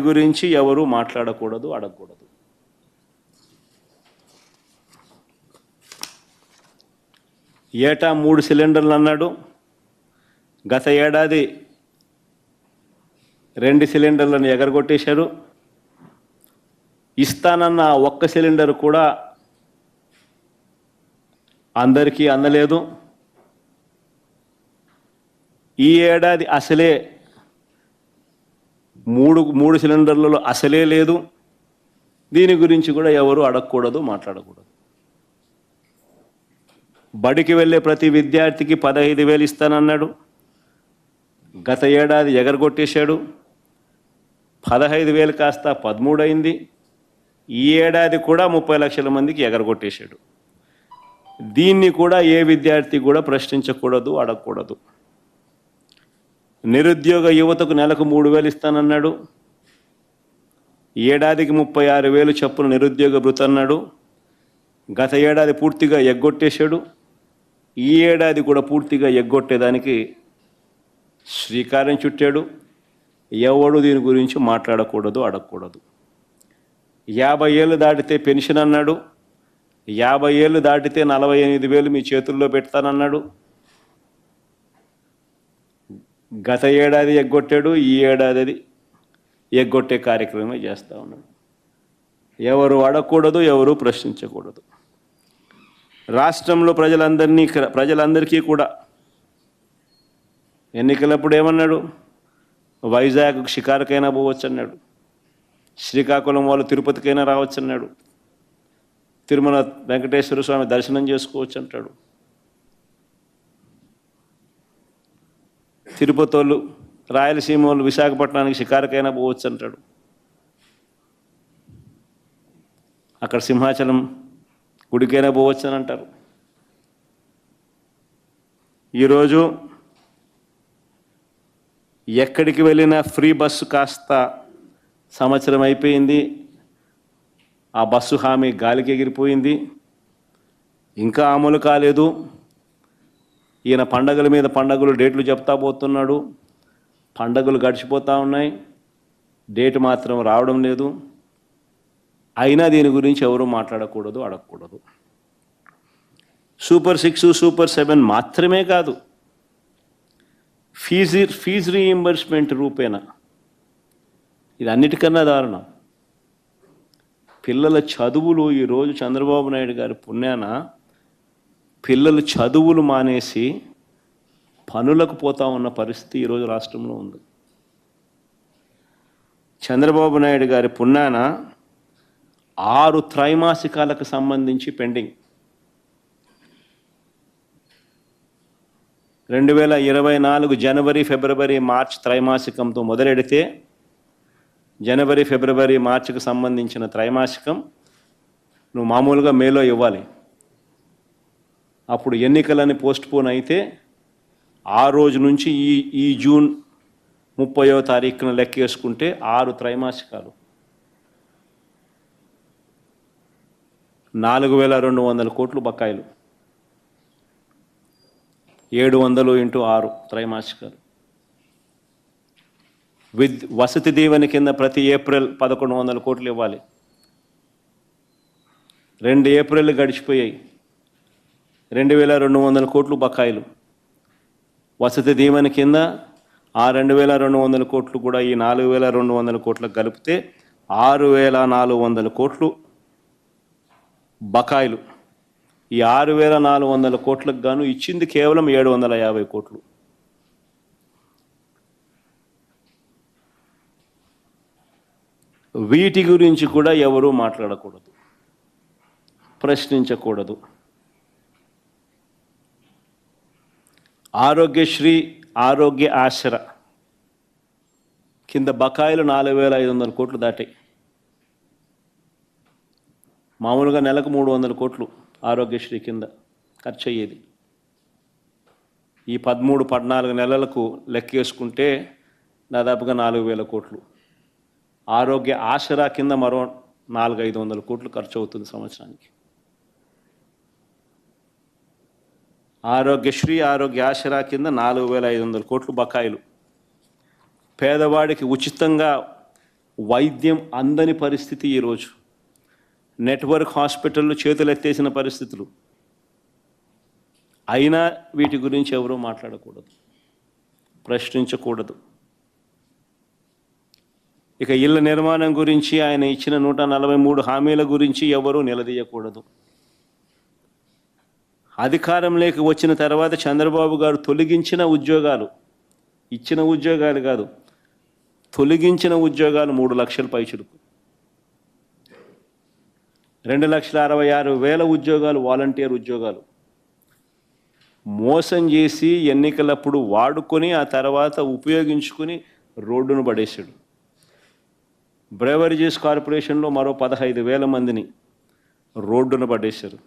గురించి ఎవరు మాట్లాడకూడదు, అడగకూడదు. ఏటా 3 సిలిండర్లు అన్నాడు. గత ఏడాది 2 సిలిండర్లను ఎగరగొట్టేశారు. ఇస్తానన్న ఒక్క సిలిండర్ కూడా అందరికీ అందలేదు. ఈ ఏడాది అసలే మూడు సిలిండర్లలో అసలే లేదు. దీని గురించి కూడా ఎవరు అడగకూడదు, మాట్లాడకూడదు. బడికి వెళ్ళే ప్రతి విద్యార్థికి 15,000 ఇస్తానన్నాడు. గత ఏడాది ఎగరగొట్టేశాడు. 15,000 కాస్త 13 అయింది. ఈ ఏడాది కూడా 30 లక్షల మందికి ఎగరగొట్టేశాడు. దీన్ని కూడా ఏ విద్యార్థి కూడా ప్రశ్నించకూడదు, అడగకూడదు. నిరుద్యోగ యువతకు నెలకు 3,000 ఇస్తానన్నాడు. ఏడాదికి 36,000 చొప్పున నిరుద్యోగ భృతి అన్నాడు. గత ఏడాది పూర్తిగా ఎగ్గొట్టేశాడు. ఈ ఏడాది కూడా పూర్తిగా ఎగ్గొట్టేదానికి శ్రీకారం చుట్టాడు. ఎవడు దీని గురించి మాట్లాడకూడదు, అడగకూడదు. 50 ఏళ్ళు దాటితే పెన్షన్ అన్నాడు. 50 ఏళ్ళు దాటితే 48,000 మీ చేతుల్లో పెడతానన్నాడు. గత ఏడాది ఎగ్గొట్టాడు. ఈ ఏడాది ఎగ్గొట్టే కార్యక్రమమే చేస్తూ ఉన్నాడు. ఎవరు అడగకూడదు, ఎవరు ప్రశ్నించకూడదు. రాష్ట్రంలో ప్రజలందరికీ కూడా ఎన్నికలప్పుడు ఏమన్నాడు? వైజాగ్ షికారుకైనా పోవచ్చు అన్నాడు. శ్రీకాకుళం వాళ్ళు తిరుపతికైనా రావచ్చు అన్నాడు. తిరుమల వెంకటేశ్వర స్వామి దర్శనం చేసుకోవచ్చు అంటాడు. తిరుపతి వాళ్ళు, రాయలసీమ వాళ్ళు విశాఖపట్నానికి షికారుకైనా పోవచ్చు అంటాడు. అక్కడ సింహాచలం గుడికైనా పోవచ్చు అని అంటారు. ఈరోజు ఎక్కడికి వెళ్ళినా ఫ్రీ బస్సు కాస్త సంవత్సరం అయిపోయింది. ఆ బస్సు హామీ గాలికి ఎగిరిపోయింది. ఇంకా అమలు కాలేదు. ఈయన పండగల మీద పండగలు డేట్లు చెప్తా పోతున్నాడు. పండగలు గడిచిపోతూ ఉన్నాయి, డేట్ మాత్రం రావడం లేదు. అయినా దీని గురించి ఎవరు మాట్లాడకూడదు, అడగకూడదు. సూపర్ 6, సూపర్ 7 మాత్రమే కాదు, ఫీజు రీయింబర్స్మెంట్ రూపేణా ఇది అన్నిటికన్నా దారుణం. పిల్లల చదువులు ఈరోజు చంద్రబాబు నాయుడు గారి పుణ్యాన పిల్లలు చదువులు మానేసి పనులకు పోతా ఉన్న పరిస్థితి ఈరోజు రాష్ట్రంలో ఉంది. చంద్రబాబు నాయుడు గారి పుణ్యాన 6 త్రైమాసికాలకు సంబంధించి పెండింగ్. 2024 జనవరి, ఫిబ్రవరి, మార్చ్ త్రైమాసికంతో మొదలెడితే జనవరి, ఫిబ్రవరి, మార్చికి సంబంధించిన త్రైమాసికం నువ్వు మామూలుగా మేలో ఇవ్వాలి. అప్పుడు ఎన్నికలని పోస్ట్పోన్ అయితే ఆ రోజు నుంచి ఈ జూన్ 30వ తారీఖున లెక్కేసుకుంటే 6 త్రైమాసికాలు 4,200 కోట్లు బకాయిలు. 700 × 6 త్రైమాసికాలు. వసతి దీవెన కింద ప్రతి ఏప్రిల్ 1,100 కోట్లు ఇవ్వాలి. 2 ఏప్రిల్ గడిచిపోయాయి. 2,200 కోట్లు బకాయిలు. వసతి దీవెన కింద ఆ 2,200 కోట్లు కూడా ఈ 4,200 కోట్లకు కలిపితే 6,400 కోట్లు బకాయిలు. ఈ 6,400 కోట్లకు గాను ఇచ్చింది కేవలం 750 కోట్లు. వీటి గురించి కూడా ఎవరూ మాట్లాడకూడదు, ప్రశ్నించకూడదు. ఆరోగ్యశ్రీ, ఆరోగ్య ఆశ్ర కింద బకాయిలు 4,500 కోట్లు దాటాయి. మామూలుగా నెలకు 300 కోట్లు ఆరోగ్యశ్రీ కింద ఖర్చు అయ్యేది. ఈ 13-14 నెలలకు లెక్కేసుకుంటే దాదాపుగా 4,000 కోట్లు. ఆరోగ్య ఆసరా కింద మరో 400-500 కోట్లు ఖర్చు అవుతుంది సంవత్సరానికి. ఆరోగ్యశ్రీ, ఆరోగ్య ఆసరా కింద 4,500 కోట్లు బకాయిలు. పేదవాడికి ఉచితంగా వైద్యం అందని పరిస్థితి ఈరోజు. నెట్వర్క్ హాస్పిటళ్ళు చేతులెత్తేసిన పరిస్థితులు. అయినా వీటి గురించి ఎవరూ మాట్లాడకూడదు, ప్రశ్నించకూడదు. ఇక ఇళ్ల నిర్మాణం గురించి ఆయన ఇచ్చిన 143 హామీల గురించి ఎవరూ నిలదీయకూడదు. అధికారంలోకి వచ్చిన తర్వాత చంద్రబాబు గారు తొలగించిన ఉద్యోగాలు, ఇచ్చిన ఉద్యోగాలు కాదు, తొలగించిన ఉద్యోగాలు 3 లక్షల పైచులకు. 2,66,000 ఉద్యోగాలు వాలంటీర్ ఉద్యోగాలు మోసం చేసి ఎన్నికలప్పుడు వాడుకొని ఆ తర్వాత ఉపయోగించుకొని రోడ్డును పడేశాడు. బ్రేవరేజెస్ కార్పొరేషన్లో మరో 15,000 మందిని రోడ్డును పడేశారు.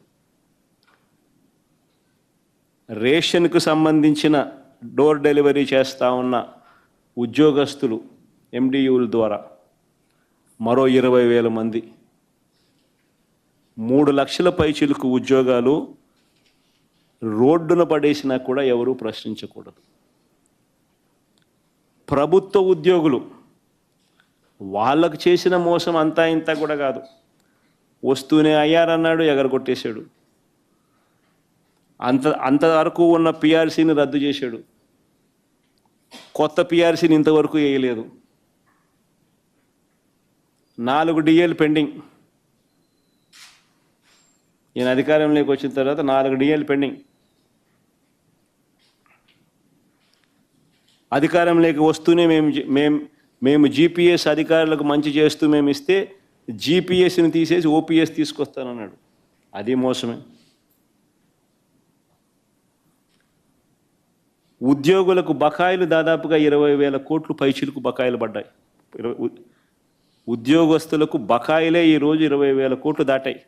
రేషన్కు సంబంధించిన డోర్ డెలివరీ చేస్తూ ఉన్న ఉద్యోగస్తులు ఎండియూల ద్వారా మరో 20,000 మంది. 3 లక్షల పైచిలుకు ఉద్యోగాలు రోడ్డున పడేసినా కూడా ఎవరూ ప్రశ్నించకూడదు. ప్రభుత్వ ఉద్యోగులు, వాళ్ళకు చేసిన మోసం అంతా ఇంత కూడా కాదు. వస్తూనే అయ్యారన్నాడు, ఎగరగొట్టేశాడు. అంతవరకు ఉన్న పిఆర్సీని రద్దు చేశాడు. కొత్త పిఆర్సీని ఇంతవరకు వేయలేదు. 4 డిఏలు పెండింగ్. ఈయన అధికారంలోకి వచ్చిన తర్వాత 4 డిఏలు పెండింగ్. అధికారంలోకి వస్తూనే మేము జీపీఎస్ అధికారులకు మంచి చేస్తూ మేము ఇస్తే జీపీఎస్ని తీసేసి ఓపీఎస్ తీసుకొస్తానన్నాడు. అది మోసమే. ఉద్యోగులకు బకాయిలు దాదాపుగా 20,000 కోట్లు పైచిలకు బకాయిలు పడ్డాయి. ఉద్యోగస్తులకు బకాయిలే ఈరోజు 20,000 కోట్లు దాటాయి.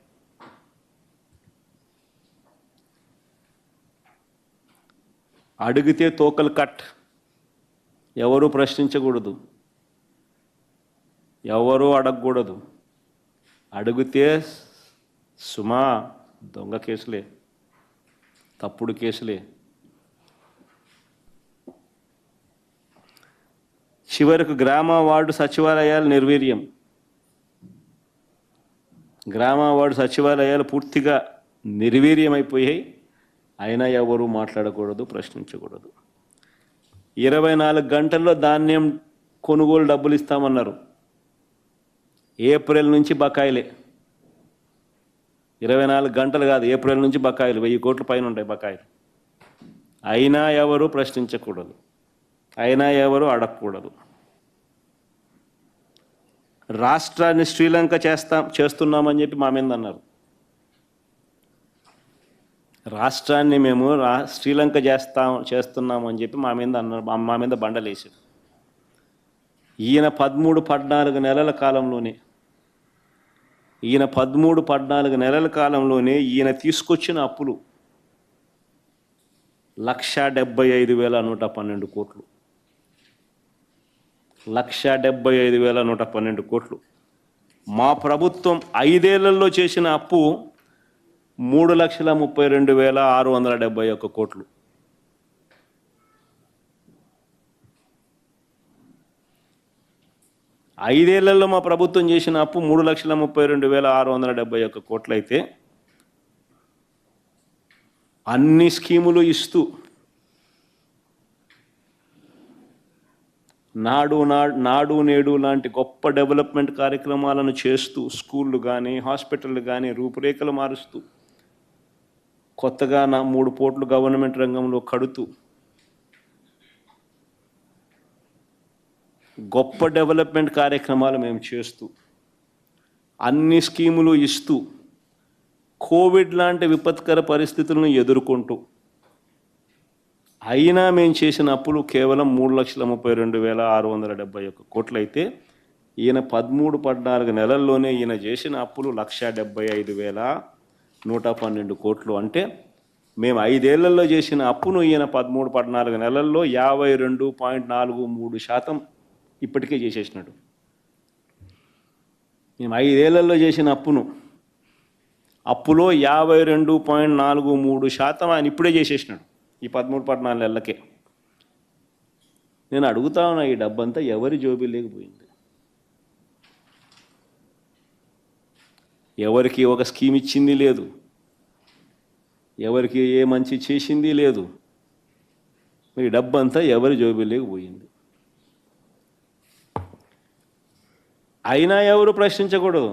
అడిగితే తోకలు కట్. ఎవరూ ప్రశ్నించకూడదు, ఎవరూ అడగకూడదు. అడిగితే సుమా దొంగ కేసులే, తప్పుడు కేసులే. చివరకు గ్రామ వార్డు సచివాలయాలు నిర్వీర్యం. గ్రామ వార్డు సచివాలయాలు పూర్తిగా నిర్వీర్యమైపోయాయి. అయినా ఎవరూ మాట్లాడకూడదు, ప్రశ్నించకూడదు. 24 గంటల్లో ధాన్యం కొనుగోలు డబ్బులు ఇస్తామన్నారు. ఏప్రిల్ నుంచి బకాయిలే. 24 గంటలు కాదు, ఏప్రిల్ నుంచి బకాయిలు 1000 కోట్ల పైన ఉంటాయి బకాయిలు. అయినా ఎవరు ప్రశ్నించకూడదు, అయినా ఎవరు అడగకూడదు. రాష్ట్రాన్ని శ్రీలంక చేస్తున్నామని చెప్పి మా మీద అన్నారు. రాష్ట్రాన్ని మేము శ్రీలంక చేస్తున్నామని చెప్పి మా మీద అన్నారు. మా మీద బండలేసారు. ఈయన 13-14 నెలల కాలంలోనే ఈయన తీసుకొచ్చిన అప్పులు 1,75,112 కోట్లు. 1,75,112 కోట్లు. మా ప్రభుత్వం 5 ఏళ్లలో చేసిన అప్పు 3,32,671 కోట్లు. ఐదేళ్లలో మా ప్రభుత్వం చేసిన అప్పు 3,32,671 కోట్లు అయితే అన్ని స్కీములు ఇస్తూ నాడు నేడు లాంటి గొప్ప డెవలప్మెంట్ కార్యక్రమాలను చేస్తూ స్కూళ్ళు కానీ హాస్పిటళ్ళు కానీ రూపురేఖలు మారుస్తూ కొత్తగా 3 పోర్టులు గవర్నమెంట్ రంగంలో కడుతూ గొప్ప డెవలప్మెంట్ కార్యక్రమాలు మేము చేస్తూ అన్ని స్కీములు ఇస్తూ కోవిడ్ లాంటి విపత్కర పరిస్థితులను ఎదుర్కొంటూ అయినా మేము చేసిన అప్పులు కేవలం 3,32,671 కోట్లు అయితే ఈయన 13-14 నెలల్లోనే ఈయన చేసిన అప్పులు 1,75,112 కోట్లు. అంటే మేము 5 ఏళ్లలో చేసిన అప్పును ఈయన 13-14 నెలల్లో 52.43% ఇప్పటికే చేసేసినాడు. మేము 5 ఏళ్లలో చేసిన అప్పులో 52.43% ఆయన ఇప్పుడే చేసేసినాడు ఈ 13-14 నెలలకే. నేను అడుగుతా ఉన్నా, ఈ డబ్బంతా ఎవరి జోబీలోకి పోయింది? ఎవరికి ఒక స్కీమ్ ఇచ్చింది లేదు, ఎవరికి ఏ మంచి చేసింది లేదు. మీ డబ్బంతా ఎవరి జోబులోకి పోయింది. అయినా ఎవరు ప్రశ్నించకూడదు.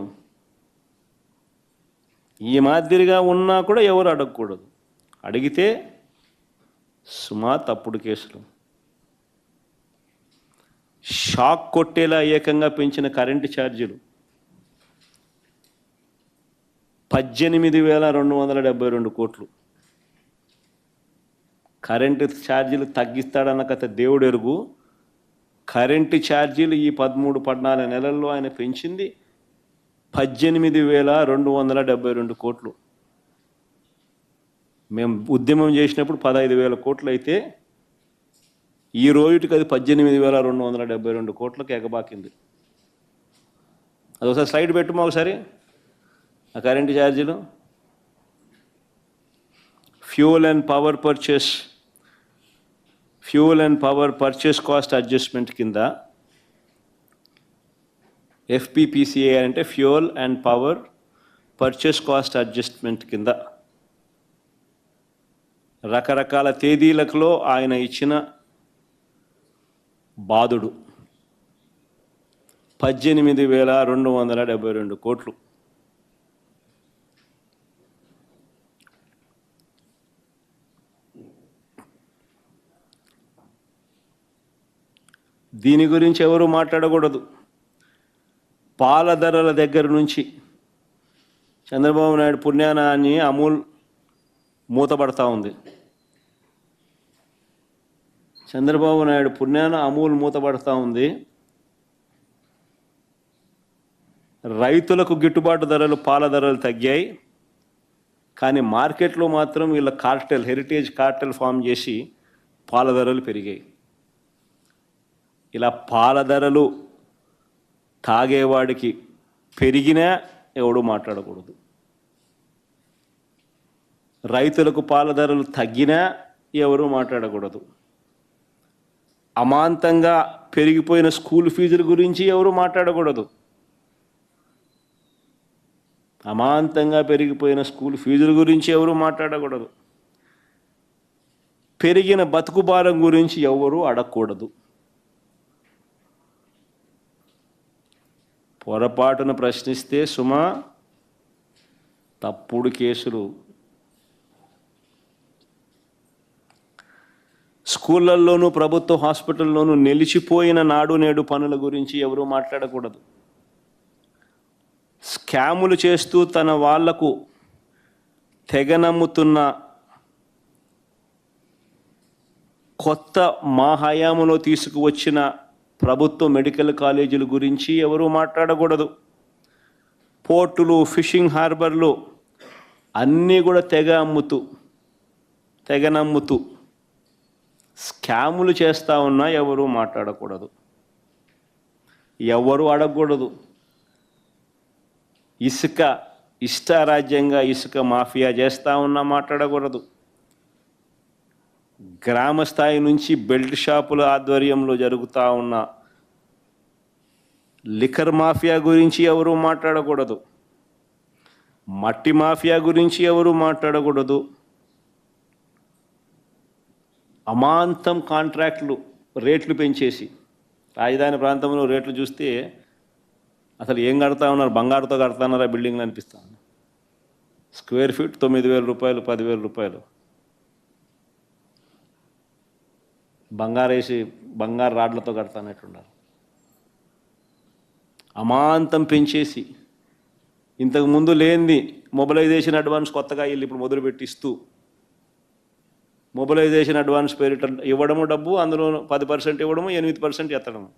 ఈ మాదిరిగా ఉన్నా కూడా ఎవరు అడగకూడదు. అడిగితే సుమా తప్పుడు కేసులు. షాక్ కొట్టేలా ఏకంగా పెంచిన కరెంటు ఛార్జీలు 18,272 కోట్లు. కరెంటు ఛార్జీలు తగ్గిస్తాడన్న కథ దేవుడు ఎరుగు. కరెంటు ఛార్జీలు ఈ 13-14 నెలల్లో ఆయన పెంచింది 18,272 కోట్లు. మేము ఉద్యమం చేసినప్పుడు 15,000 కోట్లు అయితే ఈ రోజుకి అది 18,272 కోట్లకు ఎగబాకింది. అది ఒకసారి స్లైడ్ పెట్టుమా ఒకసారి. ఆ కరెంటు ఛార్జీలు fuel and power purchase cost adjustment కింద FPPCA అంటే fuel and power purchase cost adjustment కింద రకరకాల తేదీలలో ఆయన ఇచ్చిన బాదుడు 18,272 కోట్లు. దీని గురించి ఎవరు మాట్లాడకూడదు. పాల ధరల దగ్గర నుంచి చంద్రబాబు నాయుడు పుణ్యానాన్ని అమూల్ మూతపడతా ఉంది. చంద్రబాబు నాయుడు పుణ్యాన అమూల్ మూతపడతా ఉంది. రైతులకు గిట్టుబాటు ధరలు, పాల ధరలు తగ్గాయి. కానీ మార్కెట్లో మాత్రం వీళ్ళ హెరిటేజ్ కార్టెల్ ఫామ్ చేసి పాల ధరలు పెరిగాయి. ఇలా పాల ధరలు తాగేవాడికి పెరిగినా ఎవడు మాట్లాడకూడదు. రైతులకు పాల ధరలు తగ్గినా ఎవరు మాట్లాడకూడదు. అమాంతంగా పెరిగిపోయిన స్కూల్ ఫీజుల గురించి ఎవరు మాట్లాడకూడదు. అమాంతంగా పెరిగిపోయిన స్కూల్ ఫీజుల గురించి ఎవరు మాట్లాడకూడదు. పెరిగిన బతుకు భారం గురించి ఎవరు అడగకూడదు. పొరపాటున ప్రశ్నిస్తే సుమా తప్పుడు కేసులు. స్కూళ్ళల్లోనూ ప్రభుత్వ హాస్పిటల్లోనూ నిలిచిపోయిన నాడు నేడు పనుల గురించి ఎవరు మాట్లాడకూడదు. స్కాములు చేస్తూ తన వాళ్లకు తెగనమ్ముతున్న కొత్త మా హయాంలో తీసుకువచ్చిన ప్రభుత్వ మెడికల్ కాలేజీల గురించి ఎవరు మాట్లాడకూడదు. పోర్టులు, ఫిషింగ్ హార్బర్లు అన్నీ కూడా తెగనమ్ముతూ స్కాములు చేస్తూ ఉన్నా ఎవరు మాట్లాడకూడదు. ఎవరు అడగకూడదు. ఇష్టారాజ్యంగా ఇసుక మాఫియా చేస్తూ ఉన్నా మాట్లాడకూడదు. గ్రామ స్థాయి నుంచి బెల్ట్ షాపుల ఆధ్వర్యంలో జరుగుతూ ఉన్న లిక్కర్ మాఫియా గురించి ఎవరు మాట్లాడకూడదు. మట్టి మాఫియా గురించి ఎవరు మాట్లాడకూడదు. అమాంతం కాంట్రాక్టులు రేట్లు పెంచేసి రాజధాని ప్రాంతంలో రేట్లు చూస్తే అసలు ఏం కడతా ఉన్నారు, బంగారుతో కడతాన్నారా బిల్డింగ్లు అనిపిస్తాను. స్క్వేర్ ఫీట్ 9,000 రూపాయలు, 10,000 రూపాయలు. బంగారు రాడ్లతో కడతానట్టున్నారు. అమాంతం పెంచేసి ఇంతకుముందు లేనిది మొబిలైజేషన్ అడ్వాన్స్ కొత్తగా వీళ్ళు ఇప్పుడు మొదలుపెట్టిస్తూ మొబిలైజేషన్ అడ్వాన్స్ పేరిట ఇవ్వడము డబ్బు, అందులో 10% ఇవ్వడము, 8% ఎత్తడము.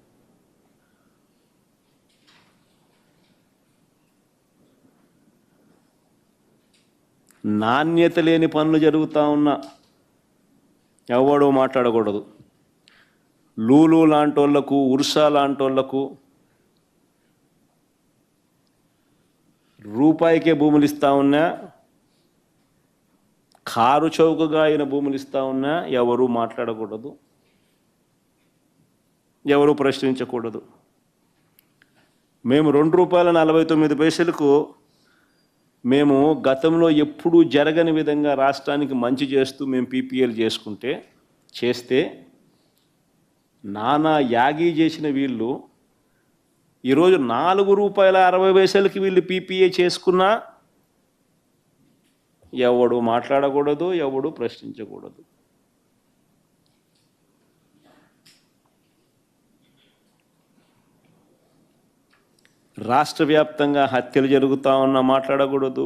నాణ్యత లేని పనులు జరుగుతూ ఉన్నా ఎవడో మాట్లాడకూడదు. లూలు లాంటోళ్లకు, ఉర్సా లాంటోళ్లకు రూపాయికే భూములు ఇస్తూ ఉన్నా, కారు చౌకగా అయిన భూములు ఇస్తూ ఉన్నా ఎవరు మాట్లాడకూడదు, ఎవరు ప్రశ్నించకూడదు. మేము ₹2.49 మేము గతంలో ఎప్పుడూ జరగని విధంగా రాష్ట్రానికి మంచి చేస్తూ మేము పీపీఎల్ చేస్తే నానా యాగి చేసిన వీళ్ళు ఈరోజు ₹4.60 వీళ్ళు పీపీఏ చేసుకున్నా ఎవడు మాట్లాడకూడదు, ఎవడు ప్రశ్నించకూడదు. రాష్ట్ర వ్యాప్తంగా హత్యలు జరుగుతూ ఉన్నా మాట్లాడకూడదు,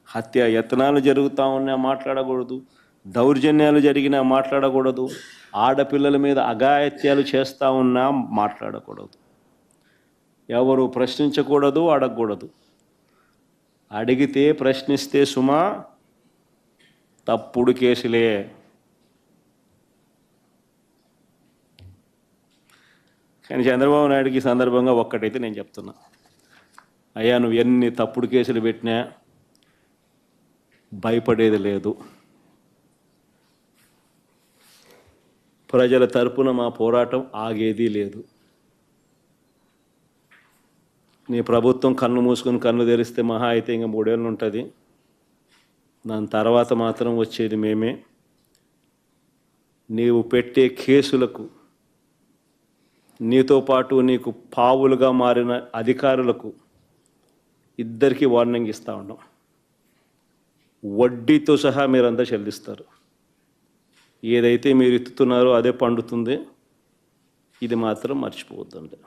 హత్య యత్నాలు జరుగుతూ ఉన్నా మాట్లాడకూడదు, దౌర్జన్యాలు జరిగినా మాట్లాడకూడదు, ఆడపిల్లల మీద అఘాయిత్యాలు చేస్తూ ఉన్నా మాట్లాడకూడదు. ఎవరు ప్రశ్నించకూడదు, అడగకూడదు. అడిగితే ప్రశ్నిస్తే సుమా తప్పుడు కేసులే. కానీ చంద్రబాబు నాయుడుకి ఈ సందర్భంగా ఒక్కటైతే నేను చెప్తున్నా, అయ్యా నువ్వు ఎన్ని తప్పుడు కేసులు పెట్టినా భయపడేది లేదు. ప్రజల తరపున మా పోరాటం ఆగేది లేదు. నీ ప్రభుత్వం కన్ను మూసుకొని కన్ను తెరిస్తే మహా అయితే ఇంకా 3 ఏళ్ళు ఉంటుంది. దాని తర్వాత మాత్రం వచ్చేది మేమే. నీవు పెట్టే కేసులకు, నీతో పాటు నీకు పావులుగా మారిన అధికారులకు ఇద్దరికీ వార్నింగ్ ఇస్తూ ఉన్నాం. వడ్డీతో సహా మీరంతా చెల్లిస్తారు. ఏదైతే మీరు ఎత్తుతున్నారో అదే పండుతుంది. ఇది మాత్రం మర్చిపోవద్దండి.